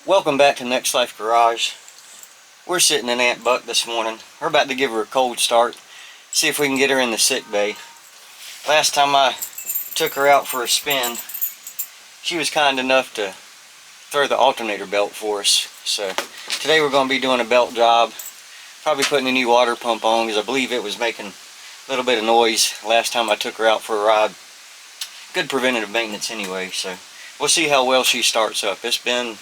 Welcome back to Next Life Garage. We're sitting in Aunt Buck this morning. We're about to give her a cold start, see if we can get her in the sick bay. Last time I took her out for a spin, she was kind enough to throw the alternator belt for us. So today we're going to be doing a belt job, probably putting a new water pump on because I believe it was making a little bit of noise last time I took her out for a ride. Good preventative maintenance anyway, so we'll see how well she starts up. It's been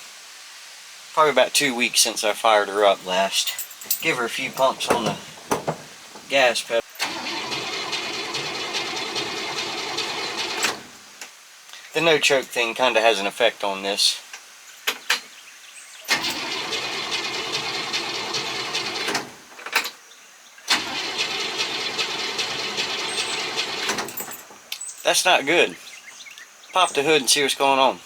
probably about 2 weeks since I fired her up last. Give her a few pumps on the gas pedal. The no choke thing kind of has an effect on this. That's not good. Pop the hood and see what's going on.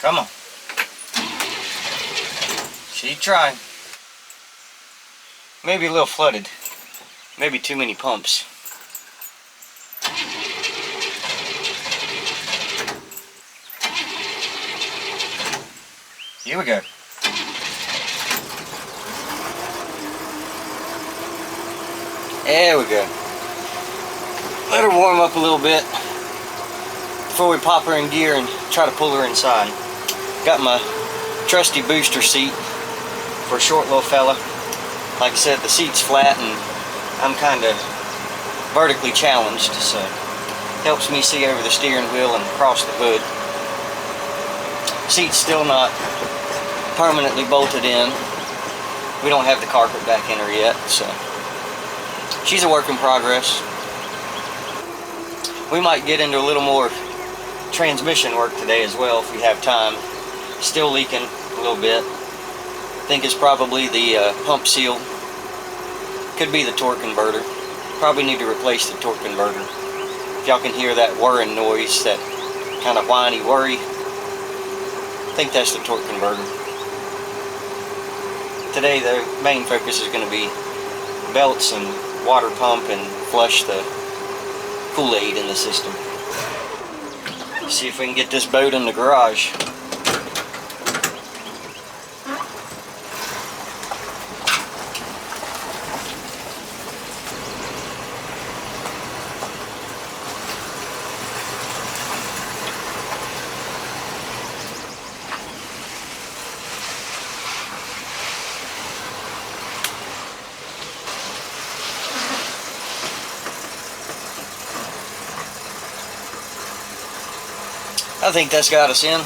Come on. She's trying. Maybe a little flooded. Maybe too many pumps. Here we go. There we go. Let her warm up a little bit before we pop her in gear and try to pull her inside. Got my trusty booster seat for a short little fella. Like I said, the seat's flat and I'm kind of vertically challenged, so it helps me see over the steering wheel and across the hood. Seat's still not permanently bolted in. We don't have the carpet back in her yet, so she's a work in progress. We might get into a little more transmission work today as well if we have time. Still leaking a little bit. I think it's probably the pump seal. Could be the torque converter. Probably need to replace the torque converter. If y'all can hear that whirring noise, that kind of whiny worry, I think that's the torque converter. Today the main focus is going to be belts and water pump and flush the Cool Aide in the system. See if we can get this boat in the garage. I think that's got us in.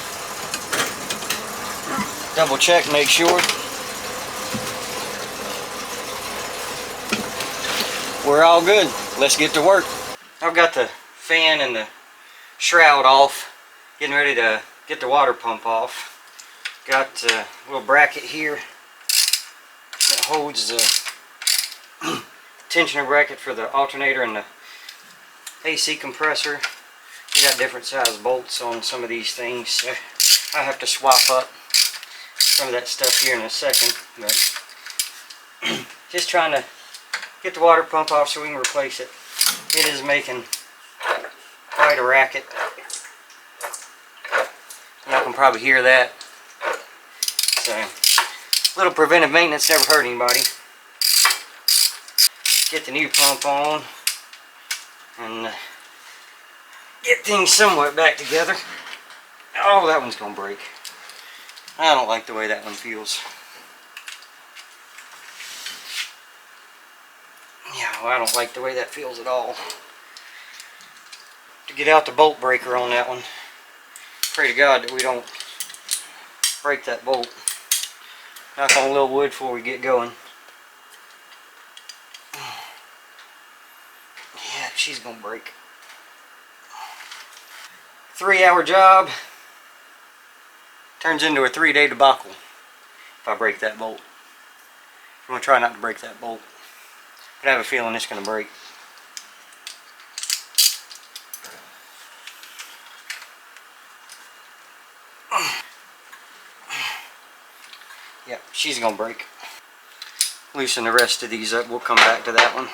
Double check, make sure. We're all good. Let's get to work. I've got the fan and the shroud off. Getting ready to get the water pump off. Got a little bracket here that holds the tensioner bracket for the alternator and the AC compressor. We got different size bolts on some of these things, so I have to swap up some of that stuff here in a second, but just trying to get the water pump off so we can replace it. It is making quite a racket. Y'all can probably hear that. So, a little preventive maintenance never hurt anybody. Get the new pump on and get things somewhat back together. Oh, that one's gonna break. I don't like the way that one feels. Yeah, well, I don't like the way that feels at all. To get out the bolt breaker on that one. Pray to God that we don't break that bolt. Knock on a little wood before we get going. Yeah, she's gonna break. 3-hour job turns into a 3-day debacle if I break that bolt. I'm going to try not to break that bolt, but I have a feeling it's going to break. Yep, she's gonna break. Loosen the rest of these up. We'll come back to that one.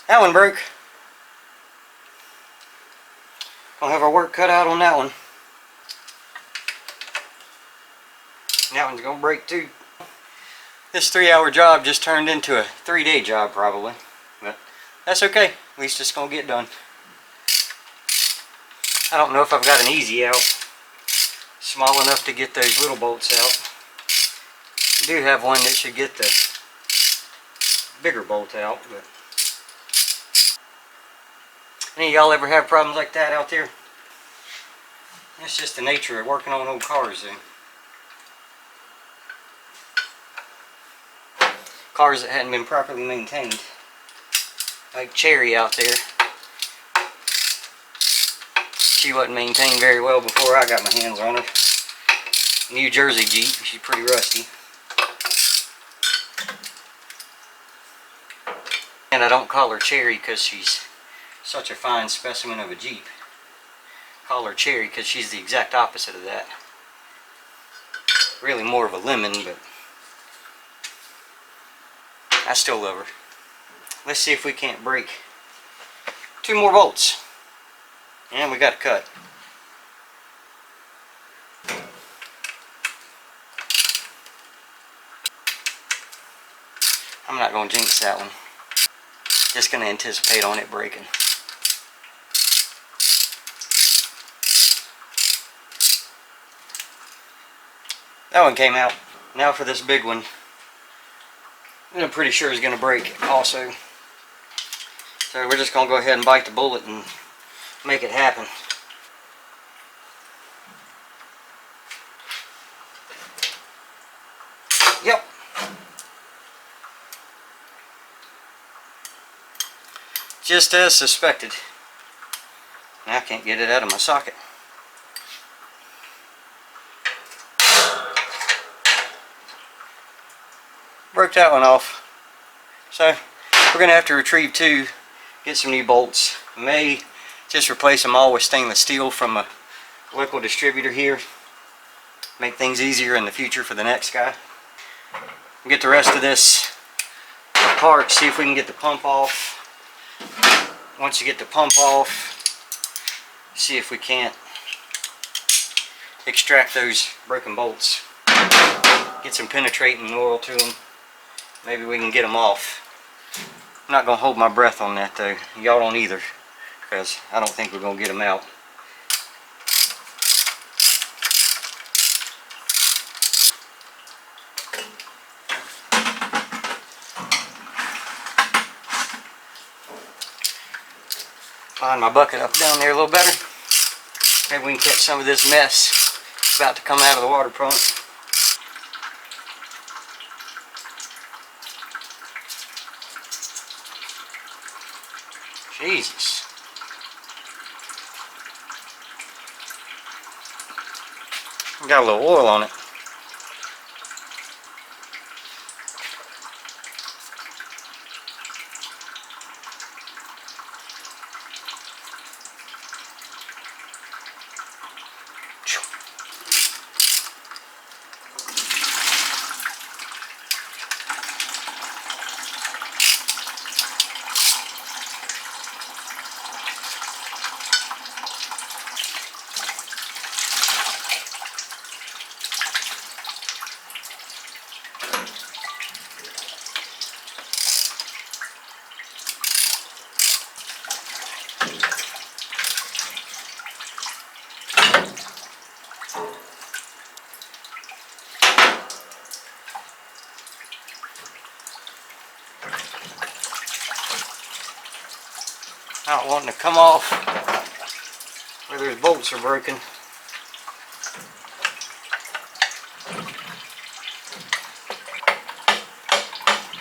That one broke. Gonna have our work cut out on that one. That one's gonna break too. This 3-hour job just turned into a 3-day job probably. But that's okay. At least it's gonna get done. I don't know if I've got an easy out small enough to get those little bolts out. I do have one that should get the bigger bolt out, but any of y'all ever have problems like that out there? That's just the nature of working on old cars, though. Cars that hadn't been properly maintained. Like Cherry out there. She wasn't maintained very well before I got my hands on her. New Jersey Jeep, she's pretty rusty. And I don't call her Cherry because she's such a fine specimen of a Jeep. I call her Cherry because she's the exact opposite of that. Really more of a lemon, but I still love her. Let's see if we can't break 2 more bolts. And we got a cut. I'm not going to jinx that one. Just going to anticipate on it breaking. That one came out. Now for this big one. I'm pretty sure it's going to break also. So we're just going to go ahead and bite the bullet and make it happen. Yep. Just as suspected. Now I can't get it out of my socket. Broke that one off. So we're going to have to retrieve 2, get some new bolts. May just replace them all with stainless steel from a local distributor here. Make things easier in the future for the next guy. Get the rest of this apart, see if we can get the pump off. Once you get the pump off, see if we can't extract those broken bolts. Get some penetrating oil to them. Maybe we can get them off. I'm not going to hold my breath on that though. Y'all don't either, because I don't think we're going to get them out. Line my bucket up down there a little better. Maybe we can catch some of this mess about to come out of the water pump. Jesus. Got a little oil on it. Not wanting to come off where those bolts are broken.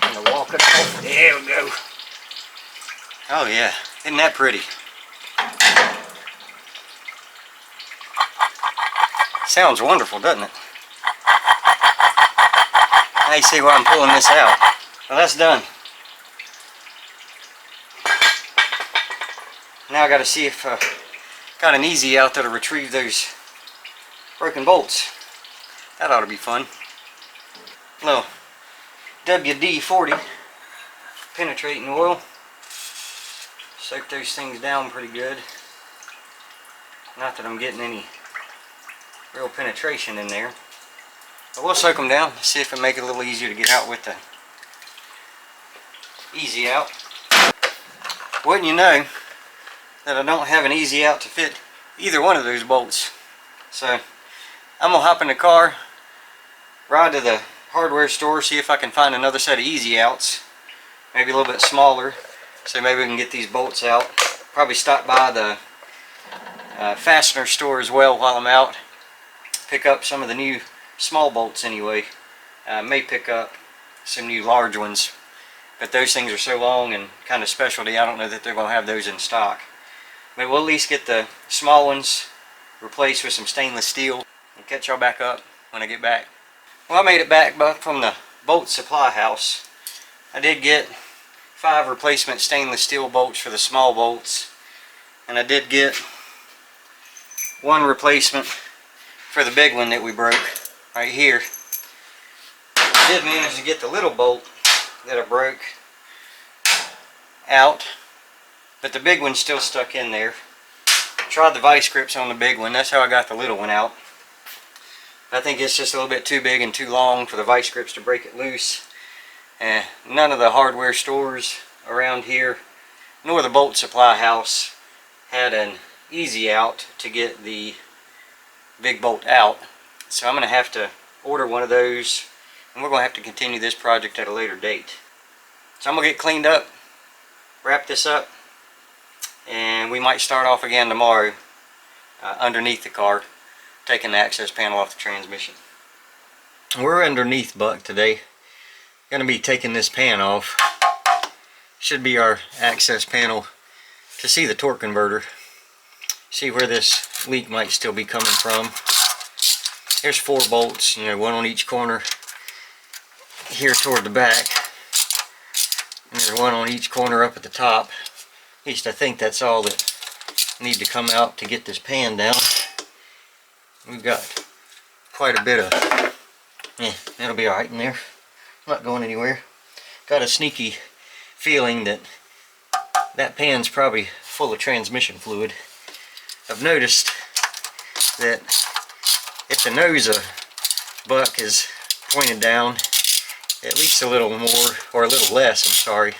And to walk it off. There we go. Oh yeah, isn't that pretty? Sounds wonderful, doesn't it? Now you see why I'm pulling this out. Well, that's done. Now I got to see if got an easy out that'll retrieve those broken bolts. That ought to be fun. Little WD-40 penetrating oil. Soak those things down pretty good. Not that I'm getting any real penetration in there. But we'll soak them down, see if it make it a little easier to get out with the easy out. Wouldn't you know that I don't have an easy out to fit either one of those bolts. So I'm gonna hop in the car, ride to the hardware store, see if I can find another set of easy outs, maybe a little bit smaller, so maybe we can get these bolts out. Probably stop by the fastener store as well while I'm out, pick up some of the new small bolts anyway. May pick up some new large ones, but those things are so long and kind of specialty, I don't know that they're going to have those in stock. But we'll at least get the small ones replaced with some stainless steel and catch y'all back up when I get back. Well, I made it back from the bolt supply house. I did get 5 replacement stainless steel bolts for the small bolts, and I did get 1 replacement for the big one that we broke right here. I did manage to get the little bolt that I broke out, but the big one's still stuck in there. Tried the vice grips on the big one, that's how I got the little one out. I think it's just a little bit too big and too long for the vice grips to break it loose. None of the hardware stores around here, nor the bolt supply house, had an easy out to get the big bolt out. So I'm going to have to order one of those, and we're going to have to continue this project at a later date. So I'm going to get cleaned up, wrap this up, and we might start off again tomorrow underneath the car, taking the access panel off the transmission. We're underneath Buck today. Going to be taking this pan off. Should be our access panel to see the torque converter. See where this leak might still be coming from. There's 4 bolts, you know, 1 on each corner here toward the back. And there's 1 on each corner up at the top. At least I think that's all that need to come out to get this pan down. We've got quite a bit of, that'll be alright in there. Not going anywhere. Got a sneaky feeling that that pan's probably full of transmission fluid. I've noticed that if the nose of Buck is pointed down at least a little more, or a little less, I'm sorry,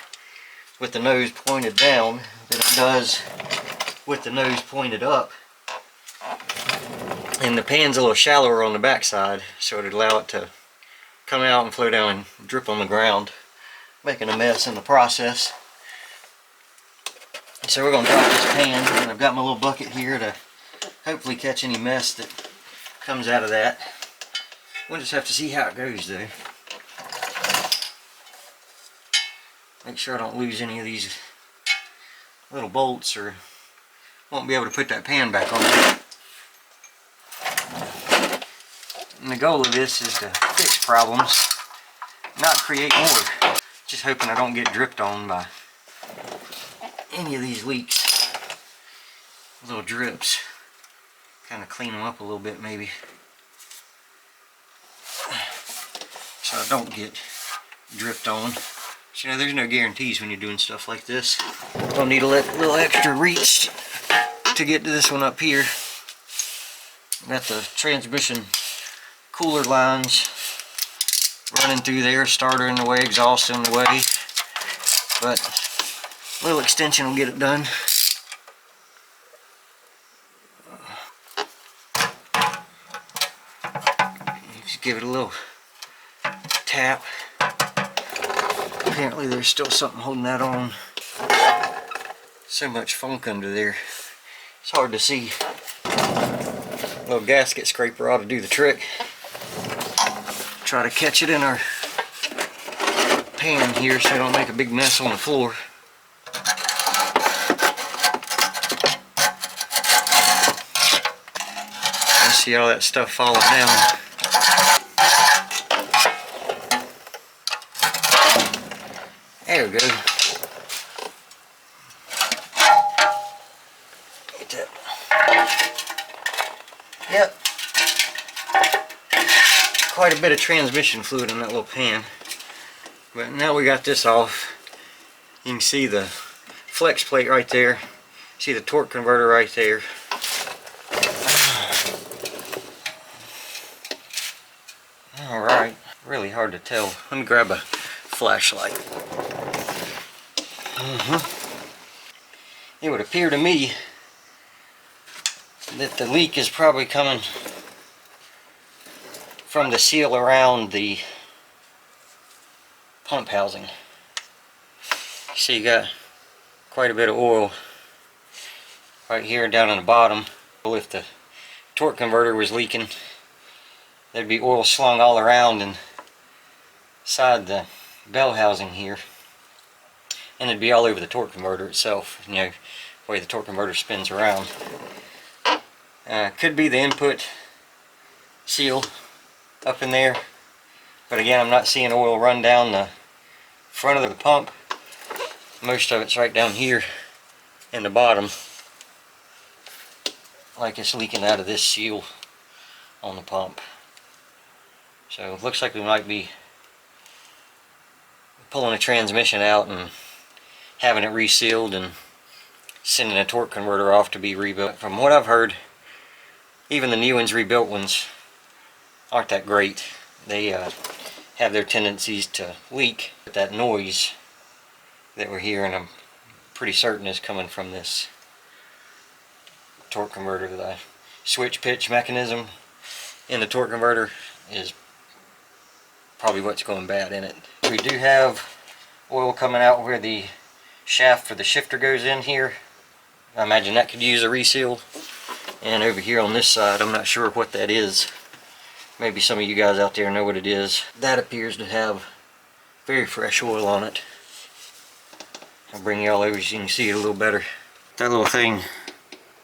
with the nose pointed down than it does with the nose pointed up. And the pan's a little shallower on the backside, so it'd allow it to come out and flow down and drip on the ground, making a mess in the process. So we're going to drop this pan, and I've got my little bucket here to hopefully catch any mess that comes out of that. We'll just have to see how it goes though. Make sure I don't lose any of these little bolts, or won't be able to put that pan back on. And the goal of this is to fix problems, not create more. Just hoping I don't get dripped on by any of these leaks. Little drips. Kind of clean them up a little bit maybe, so I don't get dripped on. But, you know, there's no guarantees when you're doing stuff like this. Don't need a little extra reach to get to this one up here. Got the transmission cooler lines running through there, starter in the way, exhaust in the way, but a little extension will get it done. Just give it a little tap. Apparently there's still something holding that on. So much funk under there, it's hard to see. A little gasket scraper ought to do the trick. Try to catch it in our pan here so I don't make a big mess on the floor. I see all that stuff falling down. There we go. quite a bit of transmission fluid in that little pan. But now we got this off, you can see the flex plate right there. See the torque converter right there. Alright, really hard to tell. Let me grab a flashlight. It would appear to me that the leak is probably coming from the seal around the pump housing. See, you got quite a bit of oil right here down on the bottom. If the torque converter was leaking, there'd be oil slung all around inside the bell housing here, and it'd be all over the torque converter itself, you know, the way the torque converter spins around. Could be the input seal up in there, but again, I'm not seeing oil run down the front of the pump. Most of it's right down here in the bottom, like it's leaking out of this seal on the pump. So it looks like we might be pulling a transmission out and having it resealed and sending a torque converter off to be rebuilt. From what I've heard, even the new ones, rebuilt ones, aren't that great. They have their tendencies to leak. But that noise that we're hearing, I'm pretty certain is coming from this torque converter. The switch pitch mechanism in the torque converter is probably what's going bad in it. We do have oil coming out where the shaft for the shifter goes in here. I imagine that could use a reseal. And over here on this side, I'm not sure what that is. Maybe some of you guys out there know what it is. That appears to have very fresh oil on it. I'll bring y'all over so you can see it a little better. That little thing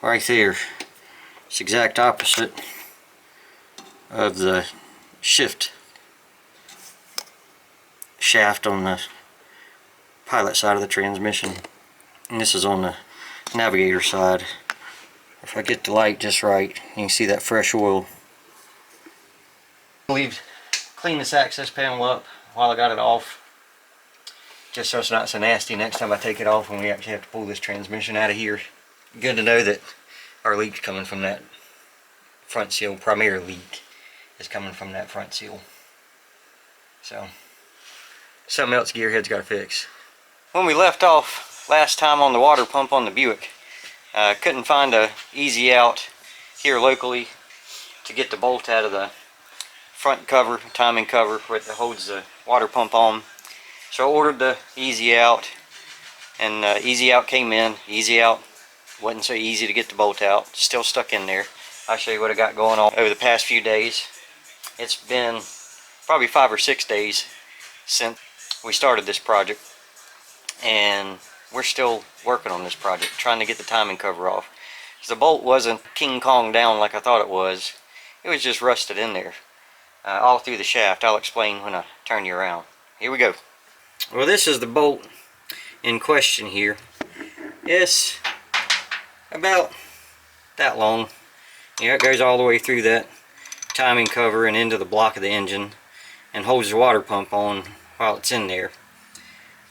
right there, it's exact opposite of the shift shaft on the pilot side of the transmission, and this is on the navigator side. If I get the light just right, you can see that fresh oil. Clean this access panel up while I got it off, just so it's not so nasty next time I take it off when we actually have to pull this transmission out of here. Good to know that our leak's coming from that front seal. Primary leak is coming from that front seal. So something else gearhead's got to fix. When we left off last time on the water pump on the Buick, couldn't find a easy out here locally to get the bolt out of the front cover, timing cover, where it holds the water pump on. So I ordered the easy out, and easy out came in. Easy out wasn't so easy to get the bolt out, still stuck in there. I'll show you what I got going on over the past few days. It's been probably 5 or 6 days since we started this project, and we're still working on this project, trying to get the timing cover off. The bolt wasn't King Kong down like I thought it was just rusted in there all through the shaft. I'll explain when I turn you around. Here we go. Well, this is the bolt in question here. It's about that long. Yeah, it goes all the way through that timing cover and into the block of the engine and holds the water pump on while it's in there.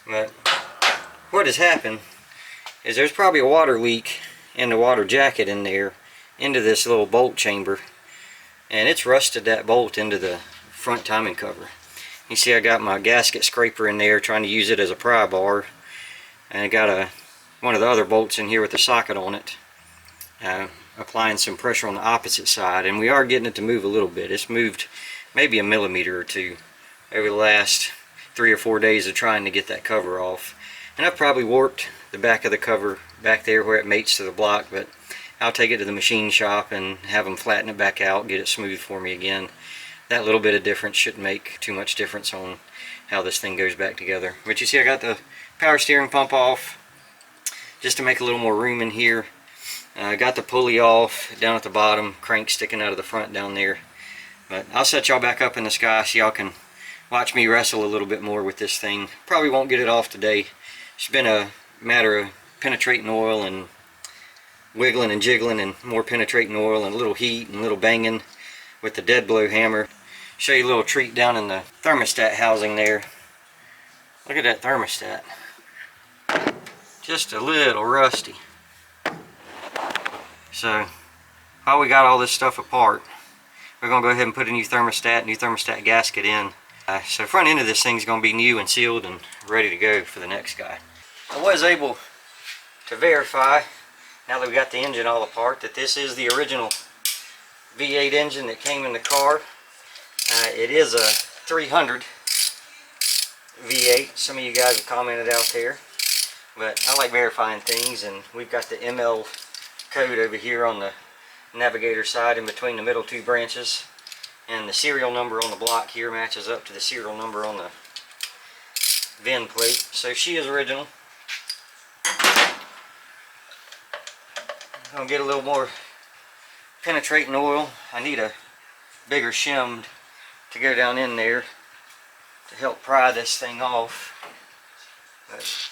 But what has happened is there's probably a water leak in the water jacket in there into this little bolt chamber, and it's rusted that bolt into the front timing cover. You see I got my gasket scraper in there trying to use it as a pry bar, and I got one of the other bolts in here with the socket on it, applying some pressure on the opposite side, and we are getting it to move a little bit. It's moved maybe a millimeter or two over the last 3 or 4 days of trying to get that cover off. And I've probably warped the back of the cover back there where it mates to the block, but I'll take it to the machine shop and have them flatten it back out, get it smooth for me again. That little bit of difference shouldn't make too much difference on how this thing goes back together. But you see I got the power steering pump off just to make a little more room in here. I got the pulley off down at the bottom, crank sticking out of the front down there. But I'll set y'all back up in the sky so y'all can watch me wrestle a little bit more with this thing. Probably won't get it off today. It's been a matter of penetrating oil and wiggling and jiggling and more penetrating oil and a little heat and a little banging with the dead blow hammer. Show you a little treat down in the thermostat housing there. Look at that thermostat. Just a little rusty. So while we got all this stuff apart, we're going to go ahead and put a new thermostat gasket in. So front end of this thing's going to be new and sealed and ready to go for the next guy. I was able to verify, now that we got the engine all apart, that this is the original V8 engine that came in the car. It is a 300 V8. Some of you guys have commented out there, but I like verifying things, and we've got the ML code over here on the navigator side in between the middle two branches, and the serial number on the block here matches up to the serial number on the VIN plate, so she is original. I'm going to get a little more penetrating oil. I need a bigger shim to go down in there to help pry this thing off. But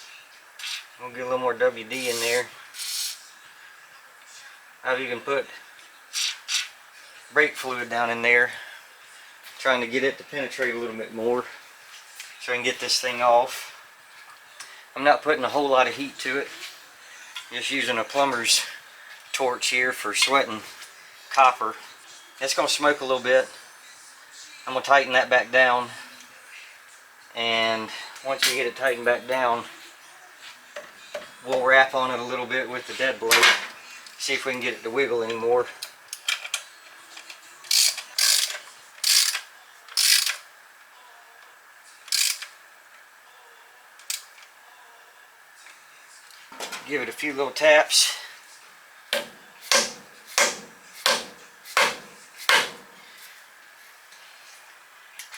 I'm going to get a little more WD in there. I've even put brake fluid down in there, trying to get it to penetrate a little bit more so I can get this thing off. I'm not putting a whole lot of heat to it, just using a plumber's torch here for sweating copper. It's going to smoke a little bit. I'm going to tighten that back down, and once we get it tightened back down, we'll wrap on it a little bit with the dead blade, see if we can get it to wiggle anymore. Give it a few little taps.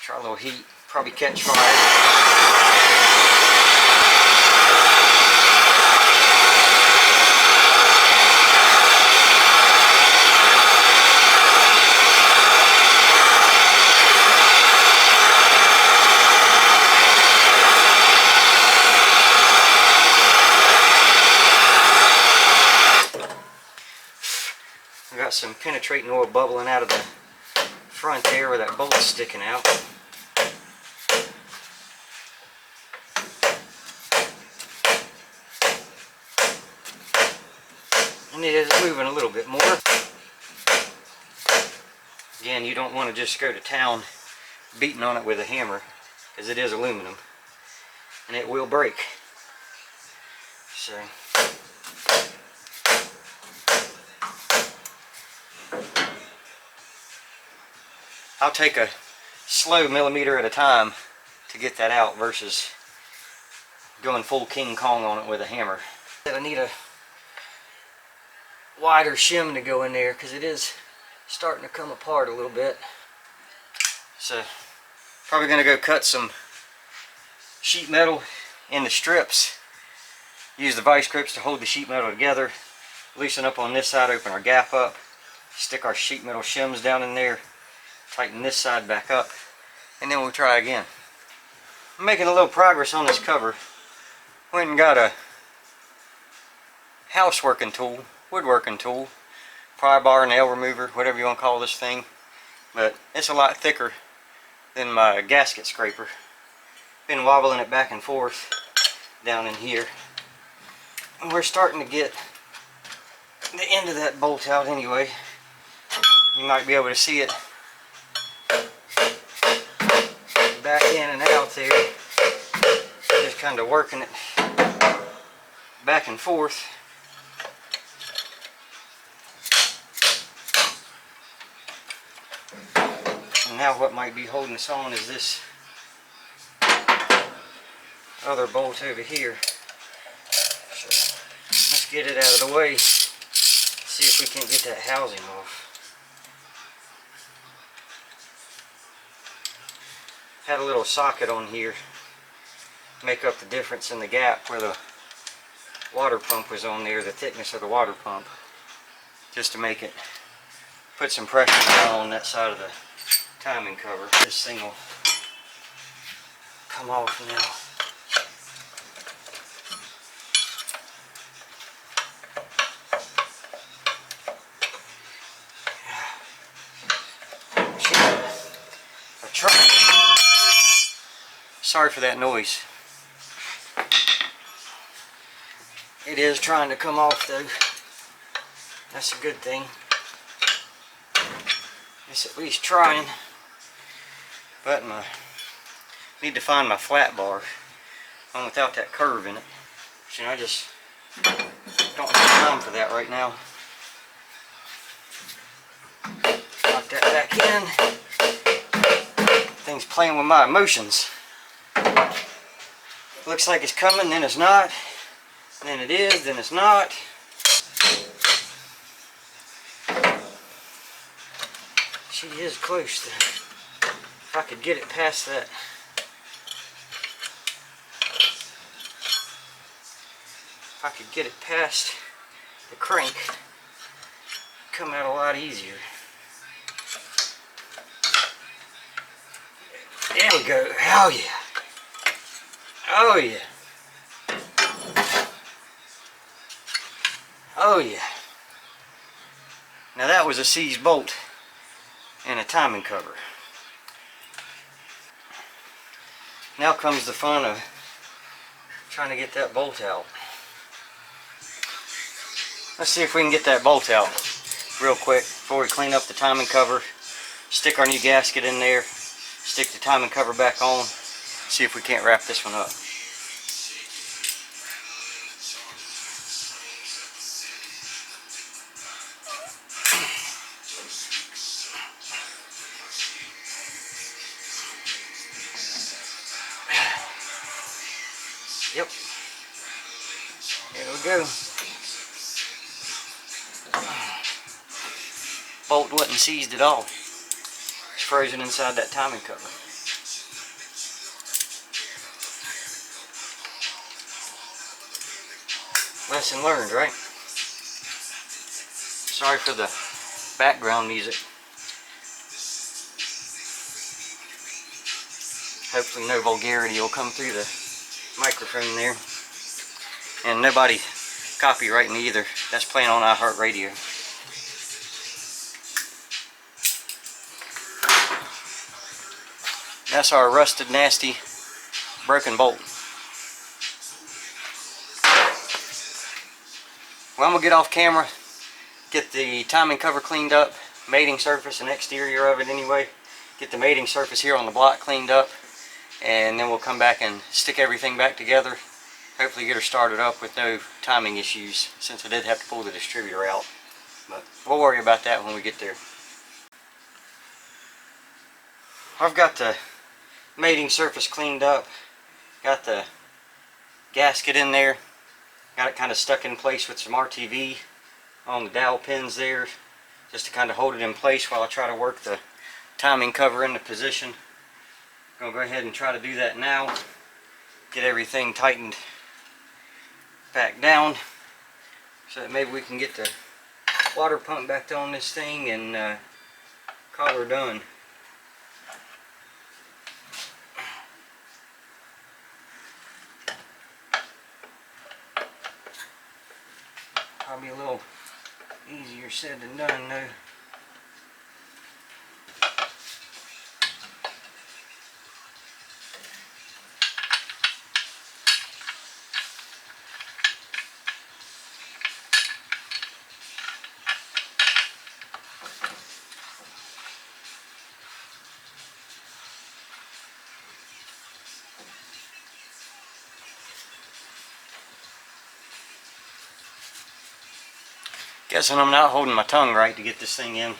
Try a little heat, probably catch fire. I got some penetrating oil bubbling out of the front there where that bolt's sticking out. And it is moving a little bit more. Again, you don't want to just go to town beating on it with a hammer, because it is aluminum and it will break. So I'll take a slow millimeter at a time to get that out versus going full King Kong on it with a hammer. I need a wider shim to go in there because it is starting to come apart a little bit. So probably going to go cut some sheet metal in the strips. Use the vice grips to hold the sheet metal together. Loosen up on this side, open our gap up. Stick our sheet metal shims down in there. Tighten this side back up, and then we'll try again. I'm making a little progress on this cover. Went and got a houseworking tool, woodworking tool, pry bar, nail remover, whatever you want to call this thing. But it's a lot thicker than my gasket scraper. Been wobbling it back and forth down in here. And we're starting to get the end of that bolt out anyway. You might be able to see it back in and out there, just kind of working it back and forth. And now what might be holding us on is this other bolt over here. So let's get it out of the way, see if we can get that housing off. Had a little socket on here, make up the difference in the gap where the water pump was on there, the thickness of the water pump, just to make it, put some pressure down on that side of the timing cover. This thing will come off now. Sorry for that noise. It is trying to come off though. That's a good thing. It's at least trying. But need to find my flat bar. One without that curve in it. So, I just don't have time for that right now. Lock that back in. Thing's playing with my emotions. Looks like it's coming, then it's not. Then it is, then it's not. She is close to. If I could get it past that. If I could get it past the crank, it'd come out a lot easier. There we go. Oh yeah. Oh yeah. Oh yeah. Now that was a seized bolt and a timing cover. Now comes the fun of trying to get that bolt out. Let's see if we can get that bolt out real quick before we clean up the timing cover. Stick our new gasket in there. Stick the timing cover back on. See if we can't wrap this one up. Yep. There we go. Bolt wasn't seized at all. It's frozen inside that timing cover. Lesson learned, right? Sorry for the background music. Hopefully no vulgarity will come through the microphone there. And nobody copyright me either. That's playing on iHeartRadio. That's our rusted, nasty, broken bolt. Well, I'm going to get off camera, get the timing cover cleaned up, mating surface and exterior of it anyway. Get the mating surface here on the block cleaned up, and then we'll come back and stick everything back together. Hopefully get her started up with no timing issues, since I did have to pull the distributor out. But we'll worry about that when we get there. I've got the mating surface cleaned up, got the gasket in there, got it kind of stuck in place with some RTV on the dowel pins there, just to kind of hold it in place while I try to work the timing cover into position. I'm going to go ahead and try to do that now, get everything tightened back down so that maybe we can get the water pump back on this thing and call her done. Probably a little easier said than done though. Guessing I'm not holding my tongue right to get this thing in.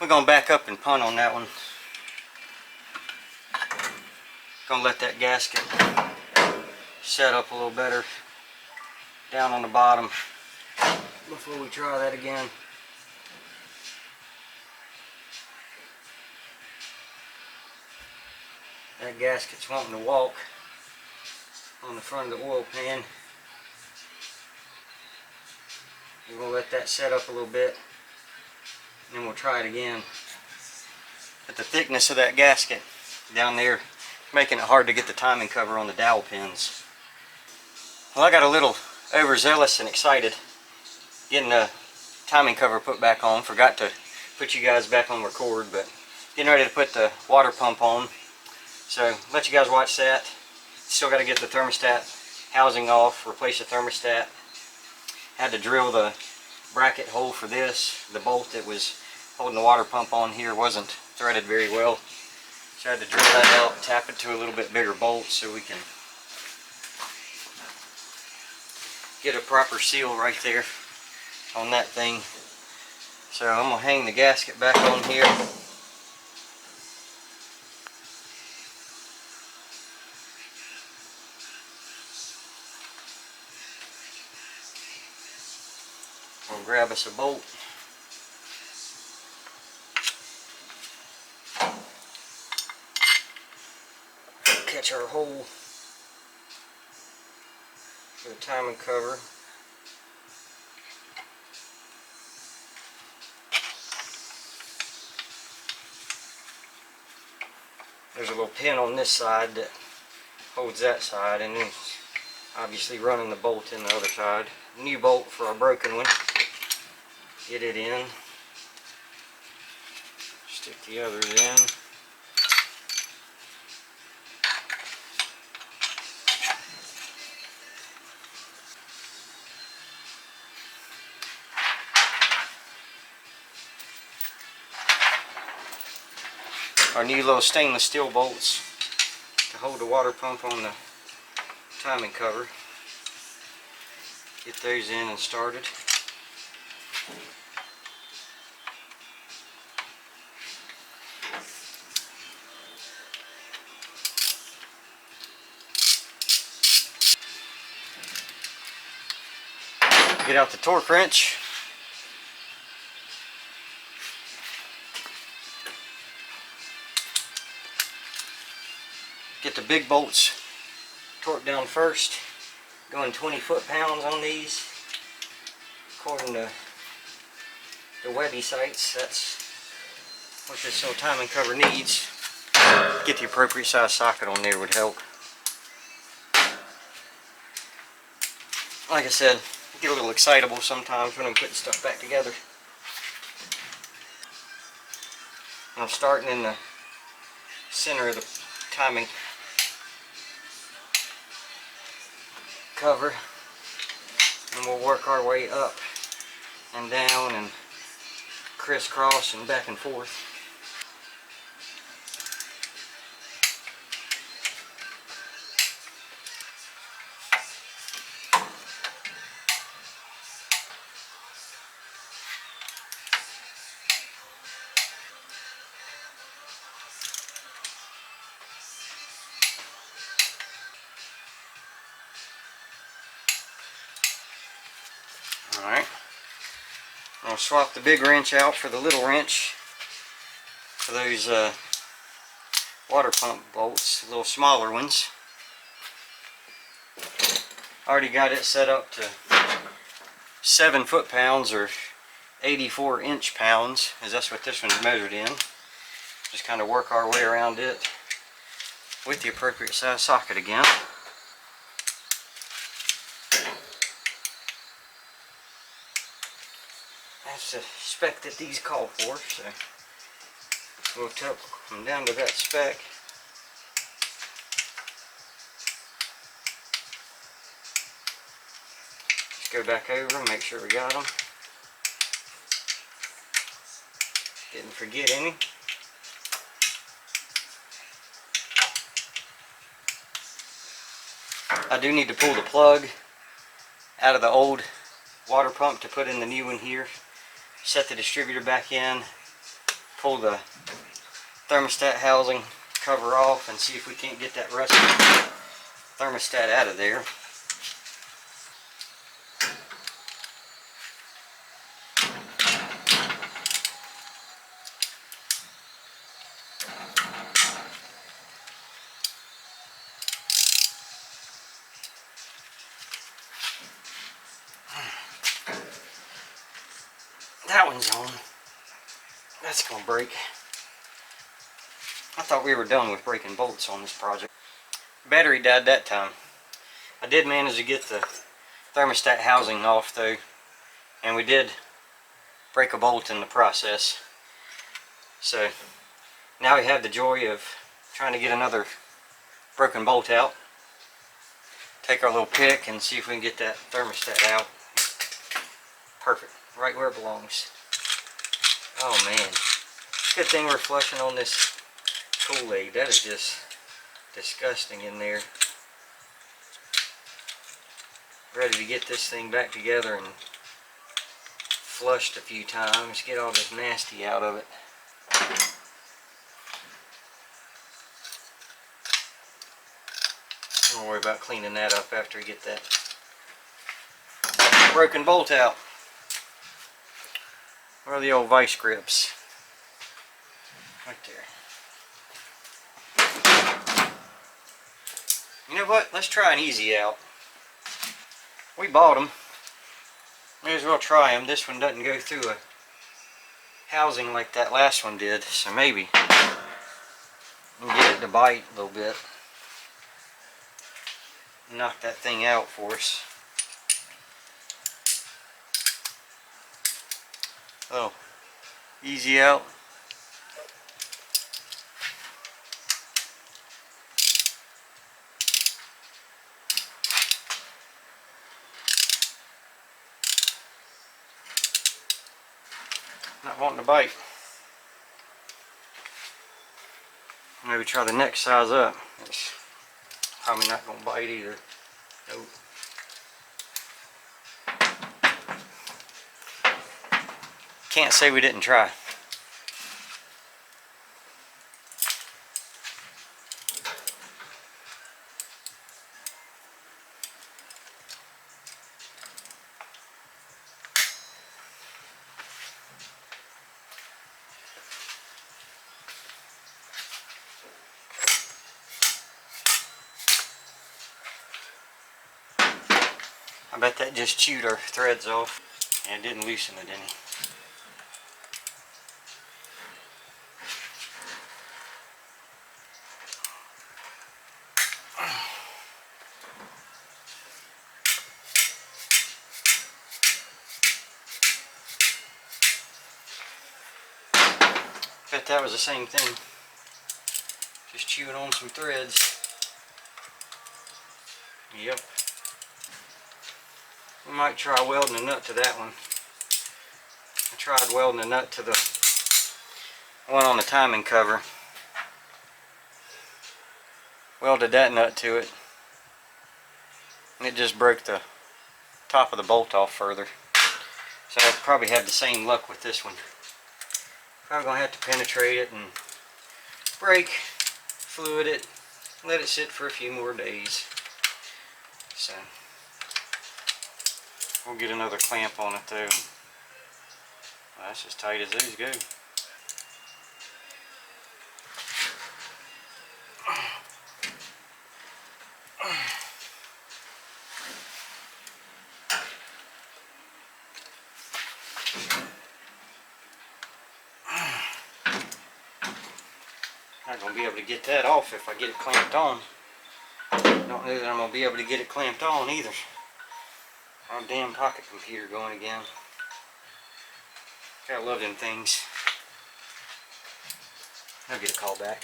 We're going to back up and punt on that one. Going to let that gasket set up a little better down on the bottom before we try that again. That gasket's wanting to walk. on the front of the oil pan. We're going to let that set up a little bit, and then we'll try it again. But the thickness of that gasket down there, making it hard to get the timing cover on the dowel pins. Well, I got a little overzealous and excited getting the timing cover put back on. Forgot to put you guys back on record, but getting ready to put the water pump on. So let you guys watch that. Still got to get the thermostat housing off, replace the thermostat. Had to drill the bracket hole for this. The bolt that was holding the water pump on here wasn't threaded very well. So I had to drill that out, tap it to a little bit bigger bolt so we can get a proper seal right there on that thing. So I'm going to hang the gasket back on here. We'll grab us a bolt. Catch our hole for the timing cover. There's a little pin on this side that holds that side, and then obviously running the bolt in the other side. New bolt for a broken one. Get it in. Stick the others in. Our new little stainless steel bolts to hold the water pump on the timing cover. Get those in and started. Get out the torque wrench. Get the big bolts torqued down first. Going 20 foot-pounds on these. According to the Webby sites, that's what this little timing cover needs. Get the appropriate size socket on there would help. Like I said, I get a little excitable sometimes when I'm putting stuff back together. I'm starting in the center of the timing cover, and we'll work our way up and down and crisscross and back and forth. Alright, I'll swap the big wrench out for the little wrench for those water pump bolts, the little smaller ones. Already got it set up to 7 foot-pounds or 84 inch-pounds, as that's what this one's measured in. Just kind of work our way around it with the appropriate size socket again. That's the spec that these call for, so we'll tuck them down to that spec. Just go back over and make sure we got them. Didn't forget any. I do need to pull the plug out of the old water pump to put in the new one here. Set the distributor back in, pull the thermostat housing cover off, and see if we can't get that rusty thermostat out of there. that one's on. That's gonna break. I thought we were done with breaking bolts on this project. Battery died that time. I did manage to get the thermostat housing off though, and we did break a bolt in the process. So now we have the joy of trying to get another broken bolt out. Take our little pick and see if we can get that thermostat out. Perfect, right where it belongs. Oh man, good thing we're flushing on this Cool Aide. That is just disgusting in there. Ready to get this thing back together and flushed a few times, get all this nasty out of it. Don't worry about cleaning that up after we get that broken bolt out. Where are the old vice grips? Right there. You know what? Let's try an easy out. We bought them. May as well try them. This one doesn't go through a housing like that last one did, so maybe we'll get it to bite a little bit. Knock that thing out for us. Oh, easy out. Not wanting to bite. Maybe try the next size up. It's probably not going to bite either. Nope. Can't say we didn't try. I bet that just chewed our threads off and didn't loosen it any. Bet that was the same thing. Just chewing on some threads. Yep. We might try welding a nut to that one. I tried welding a nut to the one on the timing cover. Welded that nut to it. And it just broke the top of the bolt off further. So I'll probably have the same luck with this one. Probably going to have to penetrate it and brake, fluid it, let it sit for a few more days. So we'll get another clamp on it though. Well, that's as tight as these go. Not going to be able to get that off if I get it clamped on. Don't know that I'm going to be able to get it clamped on either. Our damn pocket computer going again. Gotta love them things. I'll get a call back.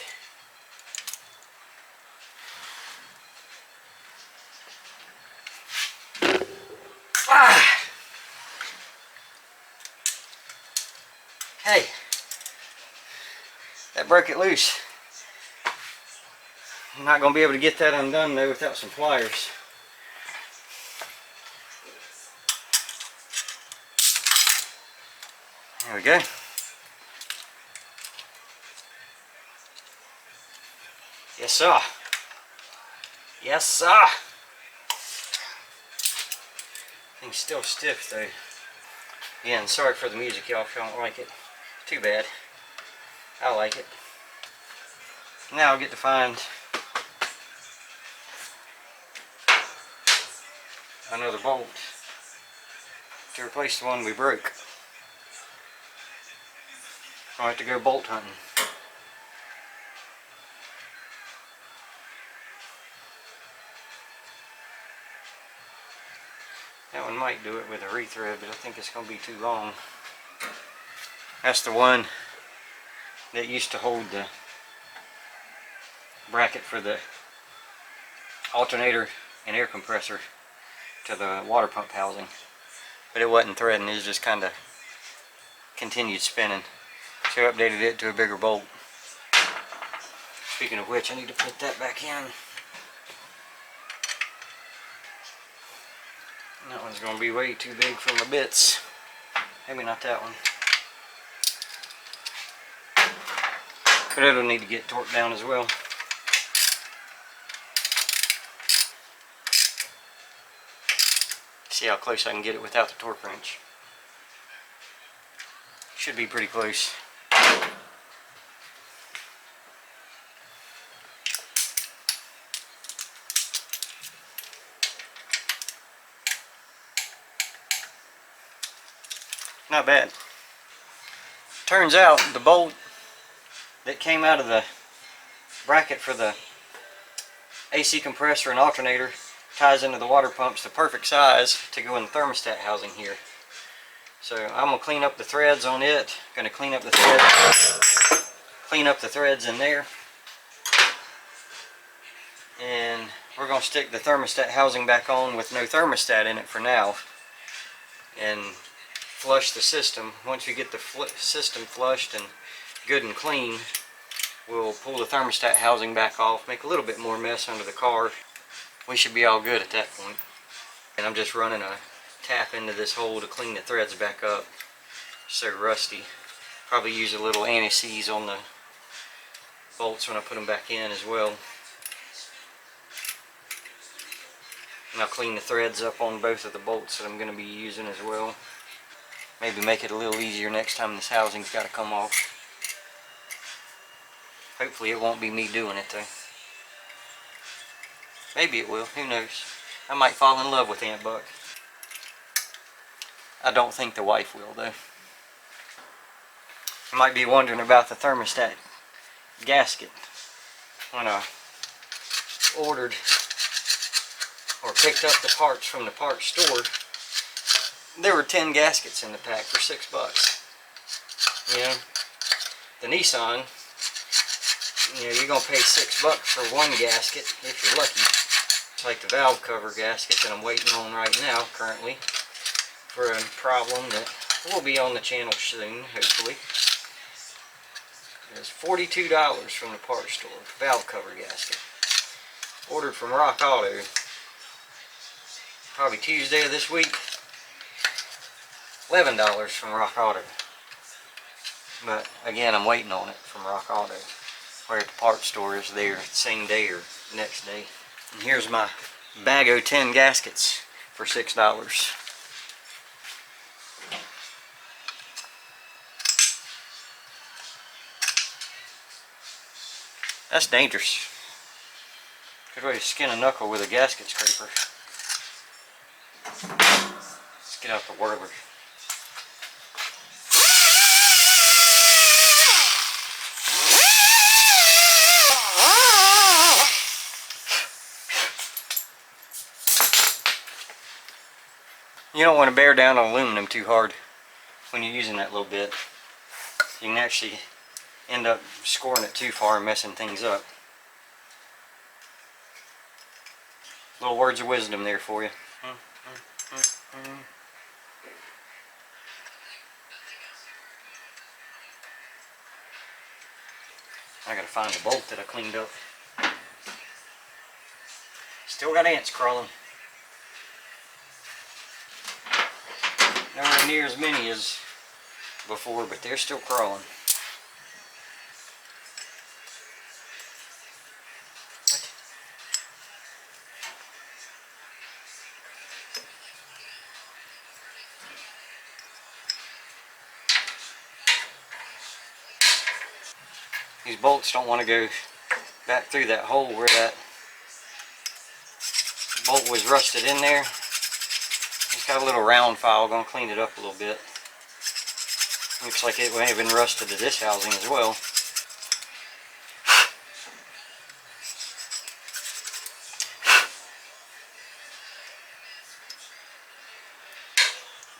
Ah! Hey, that broke it loose. I'm not going to be able to get that undone though without some pliers. There we go. Yes sir. Yes sir. Thing's still stiff though. Yeah, and sorry for the music, y'all, if y'all don't like it. Too bad. I like it. Now I'll get to find another bolt to replace the one we broke. I'll have to go bolt hunting. That one might do it with a rethread, but I think it's going to be too long. That's the one that used to hold the bracket for the alternator and air compressor to the water pump housing. But it wasn't threading, it was just kind of continued spinning. So I updated it to a bigger bolt. Speaking of which, I need to put that back in. That one's going to be way too big for my bits. Maybe not that one. But it'll need to get torqued down as well. See how close I can get it without the torque wrench. Should be pretty close. Not bad. Turns out the bolt that came out of the bracket for the AC compressor and alternator ties into the water pumps the perfect size to go in the thermostat housing here. So I'm going to clean up the threads on it. Going to clean up the threads in there. And we're going to stick the thermostat housing back on with no thermostat in it for now. And flush the system. Once we get the system flushed and good and clean, we'll pull the thermostat housing back off, make a little bit more mess under the car. We should be all good at that point. And I'm just running a tap into this hole to clean the threads back up. So rusty. Probably use a little anti-seize on the bolts when I put them back in as well. And I'll clean the threads up on both of the bolts that I'm going to be using as well. Maybe make it a little easier next time this housing's got to come off. Hopefully it won't be me doing it though. Maybe it will, who knows. I might fall in love with Aunt Buck. I don't think the wife will though. You might be wondering about the thermostat gasket. When I ordered or picked up the parts from the parts store, there were 10 gaskets in the pack for $6. You know, the Nissan, you know, you're going to pay $6 for one gasket if you're lucky. It's like the valve cover gasket that I'm waiting on right now currently for a problem that will be on the channel soon, hopefully. It's $42 from the parts store, valve cover gasket. Ordered from Rock Auto, probably Tuesday of this week. $11 from Rock Auto. But again, I'm waiting on it from Rock Auto. Where at the parts store is there same day or next day. And here's my bag of 10 gaskets for $6. That's dangerous. Good way to skin a knuckle with a gasket scraper. Let's get out the whirler. You don't want to bear down on aluminum too hard when you're using that little bit. You can actually end up scoring it too far and messing things up. Little words of wisdom there for you. I gotta find the bolt that I cleaned up. Still got ants crawling. Nowhere near as many as before, but they're still crawling. What? These bolts don't want to go back through that hole where that bolt was rusted in there. It's got a little round file, gonna clean it up a little bit. Looks like it may have been rusted to this housing as well.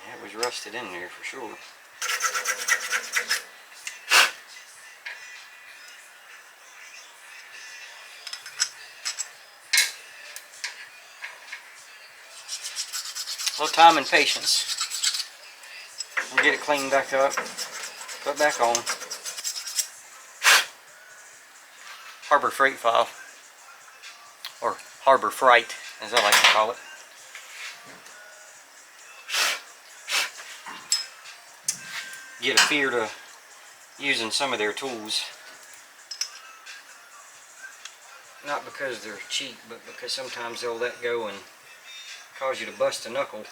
Yeah, it was rusted in there for sure. A little time and patience. We'll get it cleaned back up, put back on. Harbor Freight file, or Harbor Freight as I like to call it. Get a fear to using some of their tools. Not because they're cheap, but because sometimes they'll let go and cause you to bust a knuckle.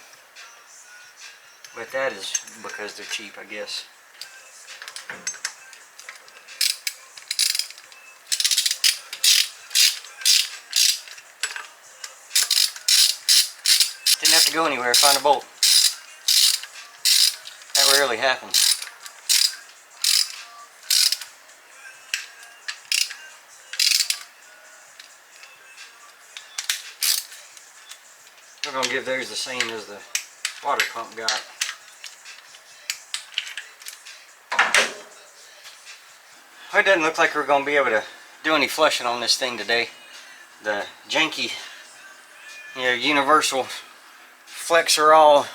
But that is because they're cheap, I guess. Didn't have to go anywhere, find a bolt. That rarely happens. We're going to give those the same as the water pump got. It doesn't look like we're going to be able to do any flushing on this thing today. The janky, universal Flexer all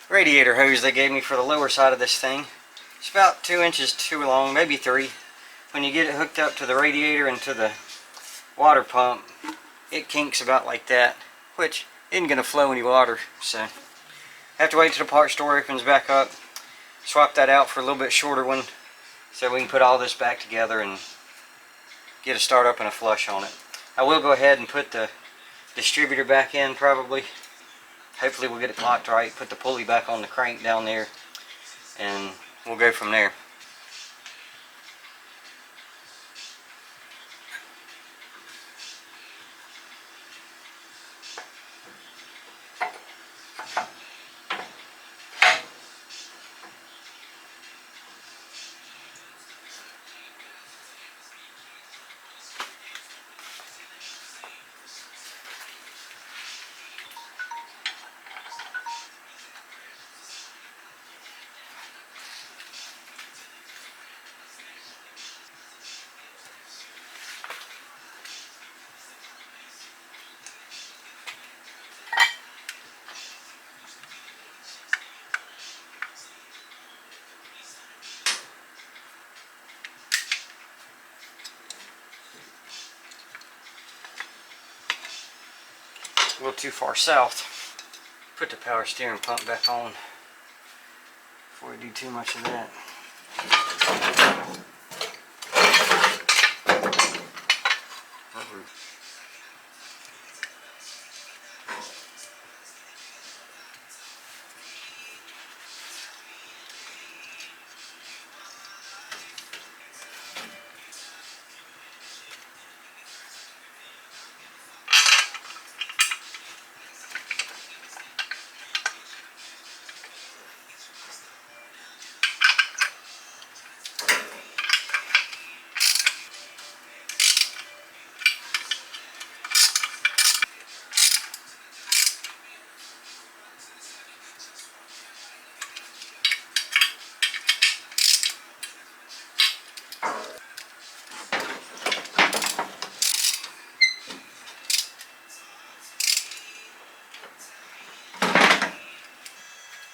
radiator hose they gave me for the lower side of this thing. It's about 2 inches too long, maybe 3. When you get it hooked up to the radiator and to the water pump, it kinks about like that, which isn't going to flow any water. So have to wait till the parts store opens back up, swap that out for a little bit shorter one, so we can put all this back together and get a start up and a flush on it. I will go ahead and put the distributor back in probably. Hopefully we'll get it locked right, put the pulley back on the crank down there, and we'll go from there. A little too far south. Put the power steering pump back on before we do too much of that.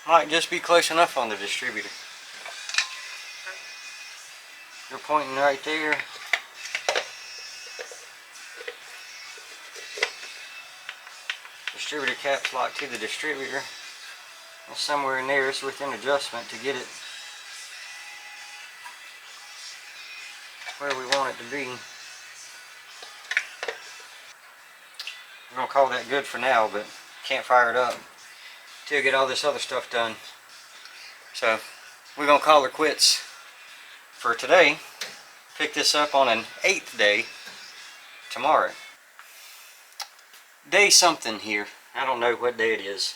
Might just be close enough on the distributor. You're pointing right there. Distributor cap's locked to the distributor. And somewhere in there it's within adjustment to get it where we want it to be. We're going to call that good for now, but can't fire it up till we get all this other stuff done. So we're going to call her quits for today. Pick this up on an 8th day tomorrow. Day something here. I don't know what day it is.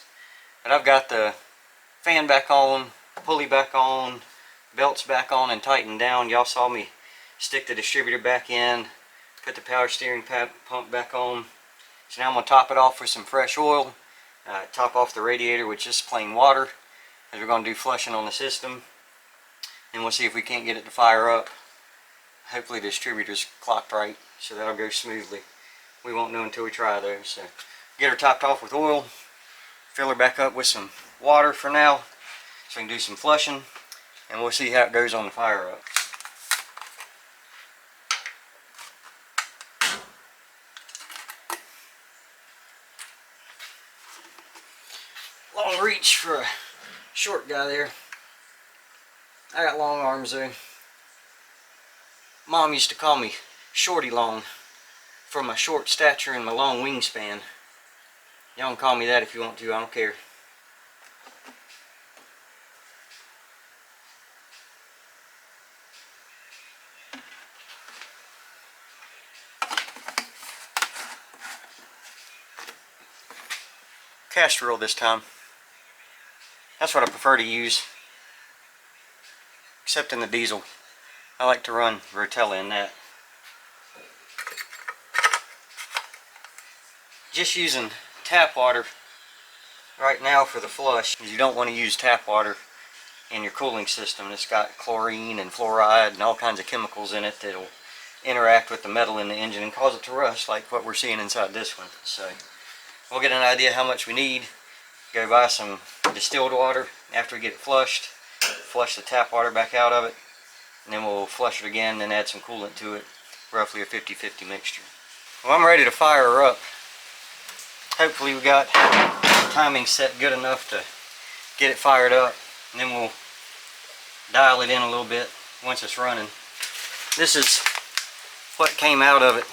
But I've got the fan back on, pulley back on, belts back on and tightened down. Y'all saw me stick the distributor back in, put the power steering pump back on. So now I'm going to top it off with some fresh oil, top off the radiator with just plain water, as we're going to do flushing on the system. And we'll see if we can't get it to fire up. Hopefully the distributor's clocked right, so that'll go smoothly. We won't know until we try though. So get her topped off with oil, fill her back up with some water for now, so we can do some flushing, and we'll see how it goes on the fire up. Long reach for a short guy there. I got long arms though. Mom used to call me Shorty Long for my short stature and my long wingspan. Y'all can call me that if you want to, I don't care. Castor oil this time. That's what I prefer to use, except in the diesel. I like to run Rotella in that. Just using tap water right now for the flush. You don't want to use tap water in your cooling system. It's got chlorine and fluoride and all kinds of chemicals in it that'll interact with the metal in the engine and cause it to rust, like what we're seeing inside this one. So we'll get an idea how much we need. Go buy some distilled water after we get it flushed. Flush the tap water back out of it. And then we'll flush it again and add some coolant to it. Roughly a 50-50 mixture. Well, I'm ready to fire her up. Hopefully we got the timing set good enough to get it fired up. And then we'll dial it in a little bit once it's running. This is what came out of it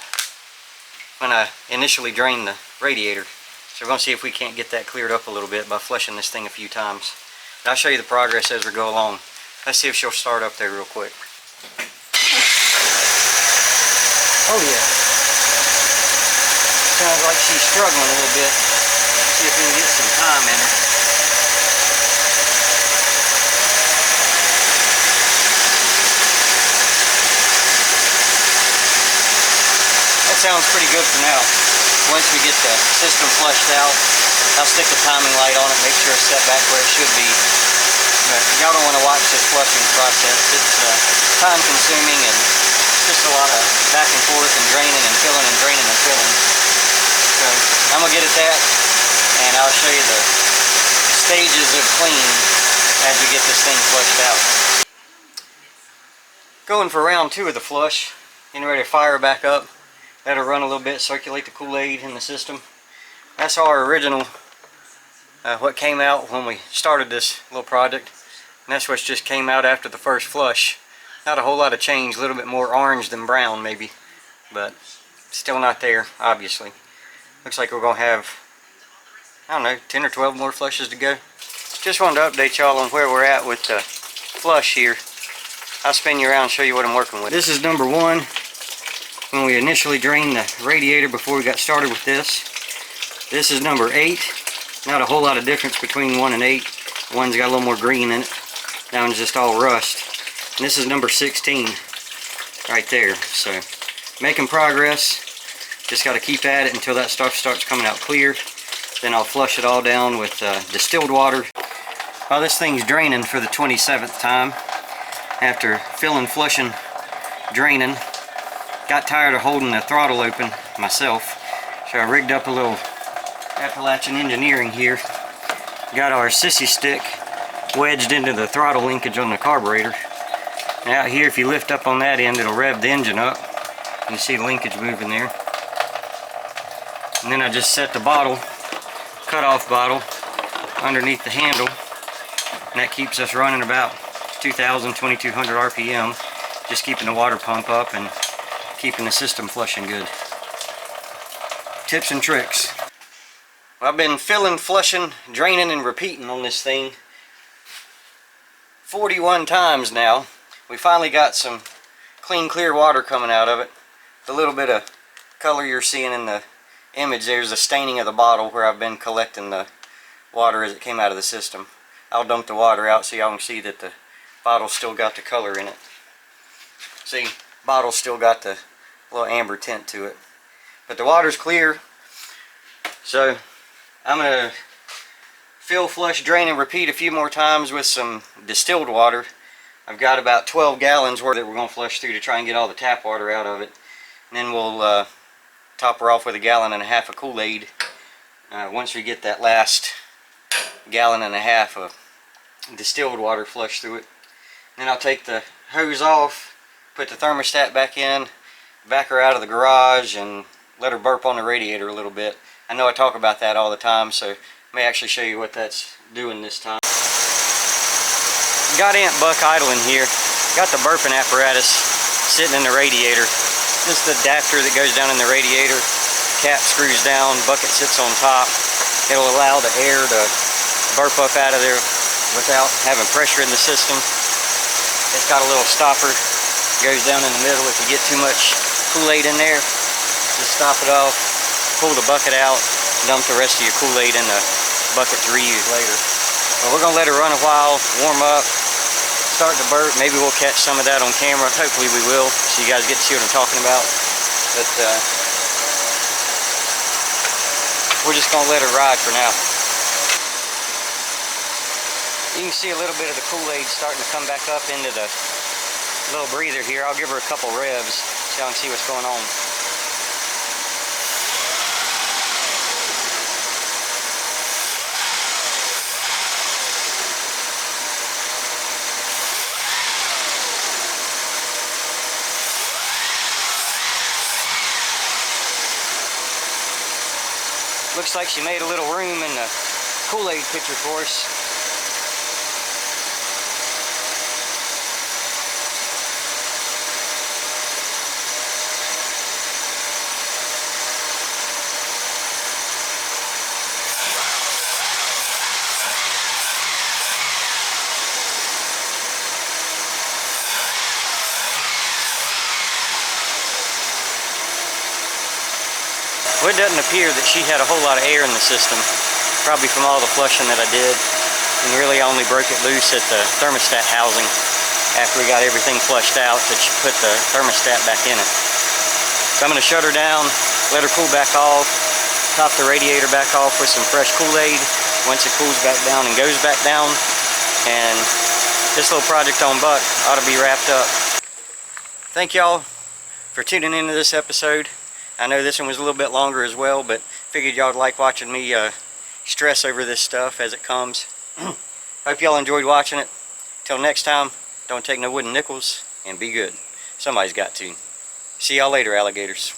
when I initially drained the radiator. So we're going to see if we can't get that cleared up a little bit by flushing this thing a few times. And I'll show you the progress as we go along. Let's see if she'll start up there real quick. Oh yeah. Sounds like she's struggling a little bit. See if we can get some time in her. That sounds pretty good for now. Once we get the system flushed out, I'll stick the timing light on it, make sure it's set back where it should be. Y'all don't want to watch this flushing process. It's time consuming and just a lot of back and forth and draining and filling and draining and filling. So I'm going to get at that and I'll show you the stages of clean as we get this thing flushed out. Going for round 2 of the flush, getting ready to fire back up. Let her run a little bit, circulate the Cool Aide in the system. That's our original, what came out when we started this little project. And that's what just came out after the first flush. Not a whole lot of change, a little bit more orange than brown maybe. But still not there, obviously. Looks like we're going to have, I don't know, 10 or 12 more flushes to go. Just wanted to update y'all on where we're at with the flush here. I'll spin you around and show you what I'm working with. This is number 1. When we initially drained the radiator before we got started with this. This is number 8. Not a whole lot of difference between 1 and 8. One's got a little more green in it. That one's just all rust. And this is number 16 right there. So making progress. Just got to keep at it until that stuff starts coming out clear. Then I'll flush it all down with distilled water. While this thing's draining for the 27th time, after filling, flushing, draining, got tired of holding the throttle open myself, so I rigged up a little Appalachian engineering here. Got our sissy stick wedged into the throttle linkage on the carburetor. And out here, if you lift up on that end, it'll rev the engine up. You see the linkage moving there. And then I just set the bottle, cut-off bottle, underneath the handle, and that keeps us running about 2,000, 2,200 RPM, just keeping the water pump up and keeping the system flushing good. Tips and tricks. I've been filling, flushing, draining, and repeating on this thing 41 times now. We finally got some clean, clear water coming out of it. The little bit of color you're seeing in the image, there's the staining of the bottle where I've been collecting the water as it came out of the system. I'll dump the water out so y'all can see that the bottle's still got the color in it. See, bottle's still got the little amber tint to it. But the water's clear, so I'm going to fill, flush, drain, and repeat a few more times with some distilled water. I've got about 12 gallons worth that we're going to flush through to try and get all the tap water out of it. And then we'll top her off with 1.5 gallons of Cool Aide. Once we get that last 1.5 gallons of distilled water flushed through it. Then I'll take the hose off, put the thermostat back in, back her out of the garage, and let her burp on the radiator a little bit. I know I talk about that all the time, so I may actually show you what that's doing this time. Got Aunt Buck idling here. Got the burping apparatus sitting in the radiator. This is the adapter that goes down in the radiator. Cap screws down, bucket sits on top. It'll allow the air to burp up out of there without having pressure in the system. It's got a little stopper. Goes down in the middle. If you get too much Kool Aide in there, just stop it off, pull the bucket out, dump the rest of your Kool Aide in the bucket to reuse later. But we're going to let her run a while, warm up, start to burp. Maybe we'll catch some of that on camera. Hopefully we will, so you guys get to see what I'm talking about. But we're just going to let her ride for now. You can see a little bit of the Kool Aide starting to come back up into the little breather here. I'll give her a couple revs so y'all can see what's going on. Looks like she made a little room in the Kool Aide pitcher for us. Well, it doesn't appear that she had a whole lot of air in the system, probably from all the flushing that I did, and really I only broke it loose at the thermostat housing after we got everything flushed out to put the thermostat back in it. So I'm going to shut her down, let her cool back off, top the radiator back off with some fresh Kool Aide once it cools back down and goes back down, and this little project on Buck ought to be wrapped up. Thank y'all for tuning into this episode. I know this one was a little bit longer as well, but figured y'all would like watching me stress over this stuff as it comes. Hope y'all enjoyed watching it. Till next time, don't take no wooden nickels and be good. Somebody's got to. See y'all later, alligators.